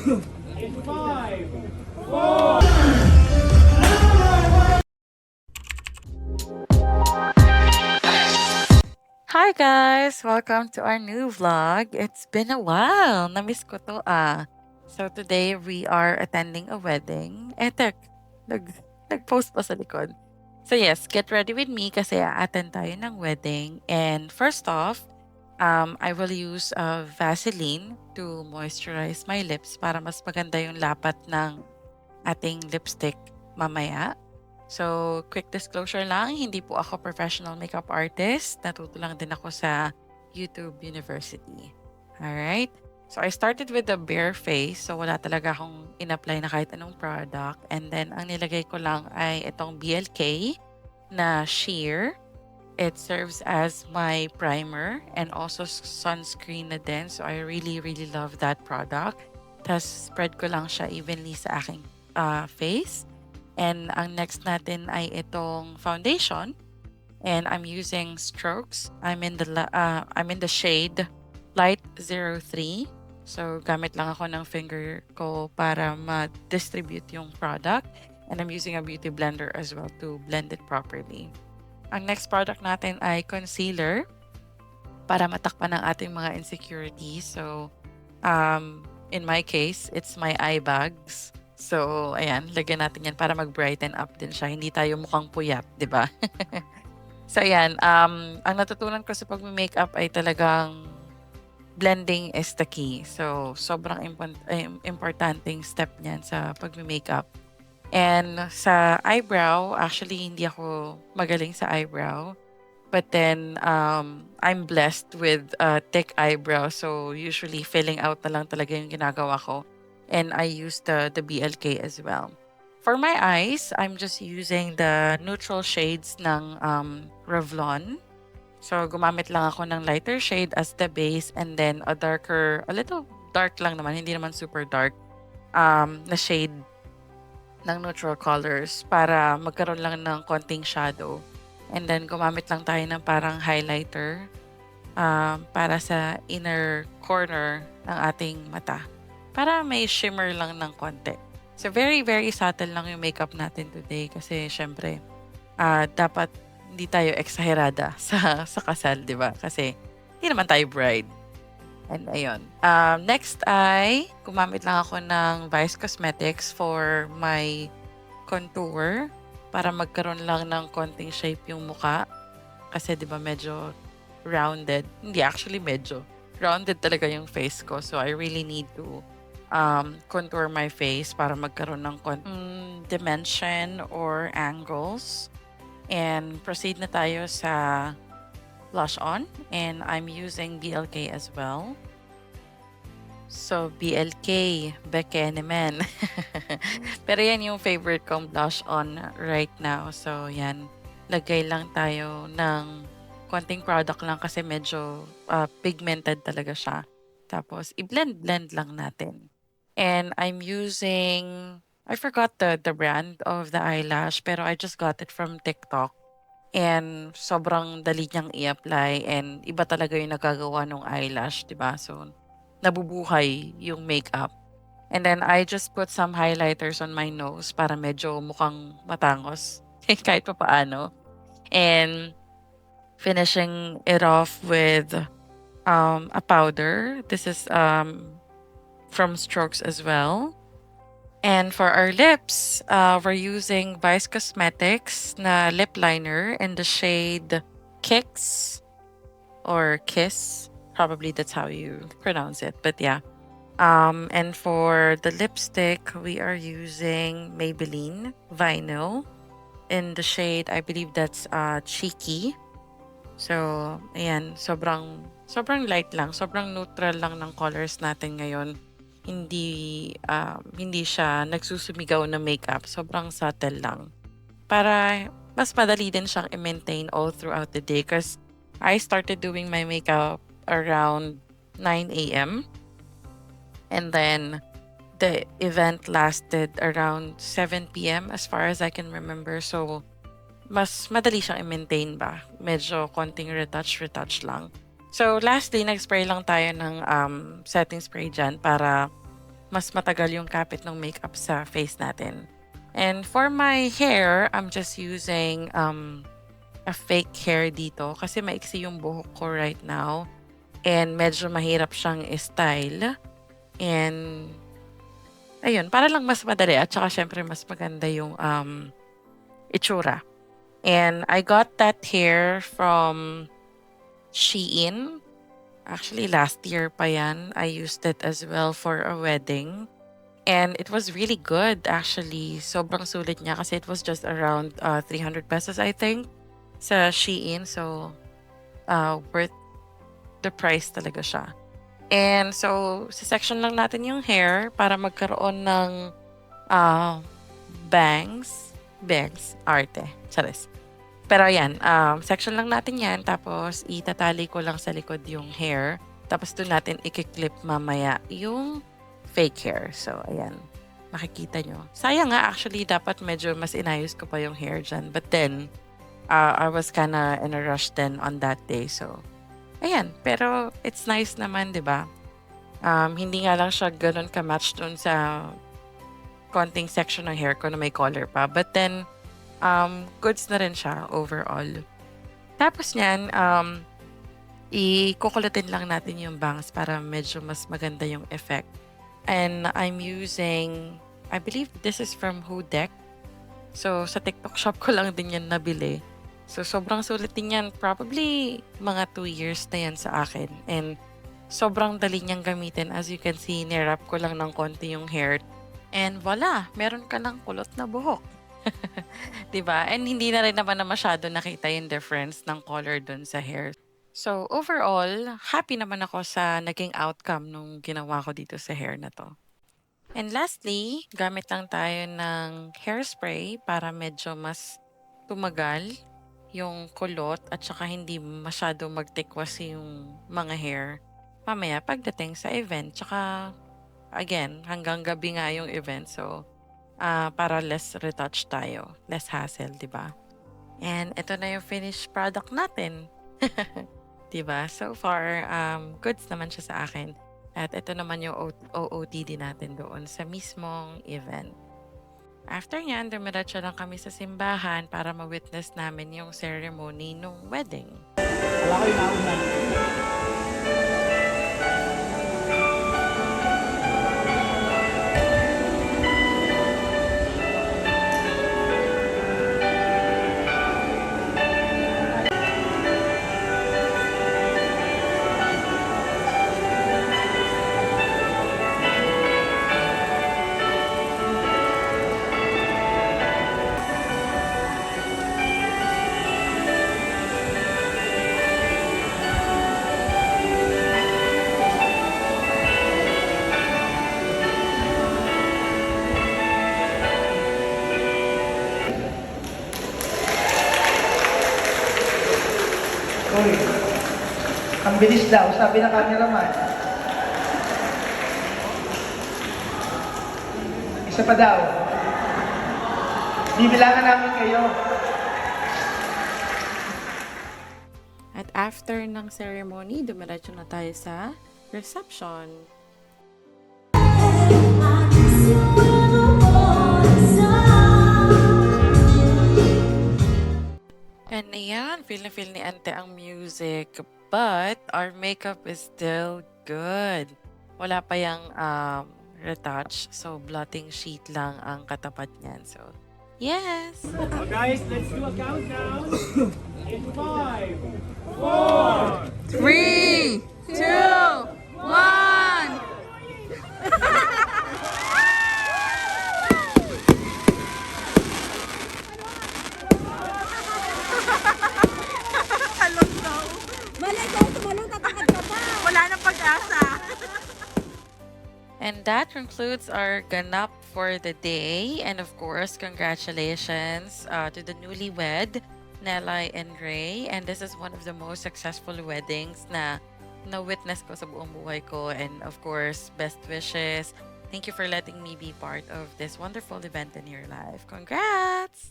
In 5, 4. Hi guys! Welcome to our new vlog. It's been a while. Namiss ko to ah. So today we are attending a wedding. Nag, nag-post pa sa likod. So yes, get ready with me kasi a-attend tayo ng wedding. And first off, I will use Vaseline to moisturize my lips para mas maganda yung lapat ng ating lipstick mamaya. So, quick disclosure lang, hindi po ako professional makeup artist. Natuto lang din ako sa YouTube University. Alright? So, I started with a bare face. So, wala talaga akong in-apply na kahit anong product. And then, ang nilagay ko lang ay itong BLK na sheer. It serves as my primer and also sunscreen na din. So, I really, really love that product. Tapos, spread ko lang siya evenly sa aking face. And ang next natin ay itong foundation. And I'm using Strokes. I'm in the shade Light 03. So gamit lang ako ng finger ko para ma-distribute yung product. And I'm using a beauty blender as well to blend it properly. Ang next product natin ay concealer para matakpan ang ating mga insecurities. So in my case, it's my eye bags. So, ayan, lagyan natin yan para mag-brighten up din siya. Hindi tayo mukhang puyat, di ba? So, ayan, ang natutunan ko sa pag-makeup ay talagang blending is the key. So, sobrang importanteng step niyan sa pag-makeup. And sa eyebrow, actually, hindi ako magaling sa eyebrow. But then, I'm blessed with thick eyebrow. So, usually, filling out na lang talaga yung ginagawa ko. And I use the BLK as well. For my eyes, I'm just using the neutral shades ng Revlon. So, gumamit lang ako ng lighter shade as the base and then a little dark lang naman, hindi naman super dark, na shade ng neutral colors para magkaroon lang ng konting shadow. And then, gumamit lang tayo ng parang highlighter para sa inner corner ng ating mata. Para may shimmer lang ng konti. So, very, very subtle lang yung makeup natin today kasi syempre, dapat hindi tayo exagerada sa kasal, di ba? Kasi hindi naman tayo bride. And ayun. Next ay, gumamit lang ako ng Vice Cosmetics for my contour para magkaroon lang ng konting shape yung muka. Kasi di ba medyo rounded. Hindi, actually medyo rounded talaga yung face ko. So, I really need to contour my face para magkaroon ng dimension or angles. And proceed na tayo sa blush on. And I'm using BLK as well. So, BLK, Beke naman. Pero yan yung favorite kong blush on right now. So, yan. Lagay lang tayo ng konting product lang kasi medyo pigmented talaga siya. Tapos, i-blend-blend lang natin. And I'm using, I forgot the brand of the eyelash, pero I just got it from TikTok. And sobrang dali niyang i-apply and iba talaga yung nagagawa ng eyelash, di ba? So, nabubuhay yung makeup. And then, I just put some highlighters on my nose para medyo mukhang matangos. Kahit pa paano. And finishing it off with a powder. This is from Strokes as well. And for our lips, we're using Vice Cosmetics na lip liner in the shade Kicks or Kiss. Probably that's how you pronounce it. But yeah. And for the lipstick, we are using Maybelline Vinyl in the shade, I believe that's Cheeky. So, ayan, sobrang light lang, sobrang neutral lang ng colors natin ngayon. Hindi siya nagsusumigaw na makeup, sobrang subtle lang. Para mas madali din siyang i-maintain all throughout the day because I started doing my makeup around 9 a.m. And then the event lasted around 7 p.m. as far as I can remember. So, mas madali siyang i-maintain ba? Medyo konting retouch lang. So, lastly, nag-spray lang tayo ng setting spray dyan para mas matagal yung kapit ng makeup sa face natin. And for my hair, I'm just using a fake hair dito kasi maiksi yung buhok ko right now. And medyo mahirap siyang style. And ayun, para lang mas madali at saka syempre mas maganda yung itsura. And I got that hair from Shein. Actually, last year pa yan. I used it as well for a wedding. And it was really good actually. Sobrang sulit niya kasi it was just around 300 pesos I think sa Shein. So, worth the price talaga siya. And so, sa section lang natin yung hair para magkaroon ng bangs. Bangs. Arte. Charis. Pero ayan, section lang natin yan. Tapos, itatali ko lang sa likod yung hair. Tapos, doon natin i-clip mamaya yung fake hair. So, ayan. Makikita nyo. Sayang nga, actually, dapat medyo mas inayos ko pa yung hair dyan. But then, I was kinda in a rush then on that day. So, ayan. Pero, it's nice naman, di ba? Hindi nga lang siya ganun ka-match dun sa konting section ng hair ko na may color pa. But then, goods na rin siya overall. Tapos niyan, ikukulatin lang natin yung bangs para medyo mas maganda yung effect. And I'm using, I believe this is from Hudeck. So, sa TikTok shop ko lang din yan nabili. So, sobrang sulit din yan. Probably mga 2 years na yan sa akin. And sobrang dali niyang gamitin. As you can see, nirap ko lang ng konti yung hair. And voila, meron ka ng kulot na buhok. 'Di ba? And hindi na rin naman na masyado nakita yung difference ng color dun sa hair. So, overall, happy naman ako sa naging outcome nung ginawa ko dito sa hair na 'to. And lastly, gamit lang tayo ng hairspray para medyo mas tumagal yung kulot at saka hindi masyado magtikwas yung mga hair mamaya pagdating sa event. Tsaka, again, hanggang gabi nga yung event. So, para less retouch tayo, less hassle, 'di ba? And ito na yung finished product natin. 'Di ba? So far, goods naman siya sa akin. At ito naman yung OOTD natin doon sa mismong event. After nyan, dumiretso lang kami sa simbahan para ma-witness namin yung ceremony nung wedding. Wala ko yung nauna. Uy, ang bilis daw, sabi ng cameraman. Isa pa daw. Bibilangan namin kayo. At after ng ceremony, dumiretso na tayo sa reception. And ayan, feel na feel ni Ante ang music. But our makeup is still good. Wala pa yung retouch. So, blotting sheet lang ang katapat niyan. So, yes! Well, guys, let's do a countdown. In 5, 4, 3, 2, 1! Malay ko, tumalong tatakad ka pa. Wala nang pag-asa. And that concludes our ganap for the day. And of course, congratulations to the newlywed, Nelly and Ray. And this is one of the most successful weddings na na-witness ko sa buong buhay ko. And of course, best wishes. Thank you for letting me be part of this wonderful event in your life. Congrats!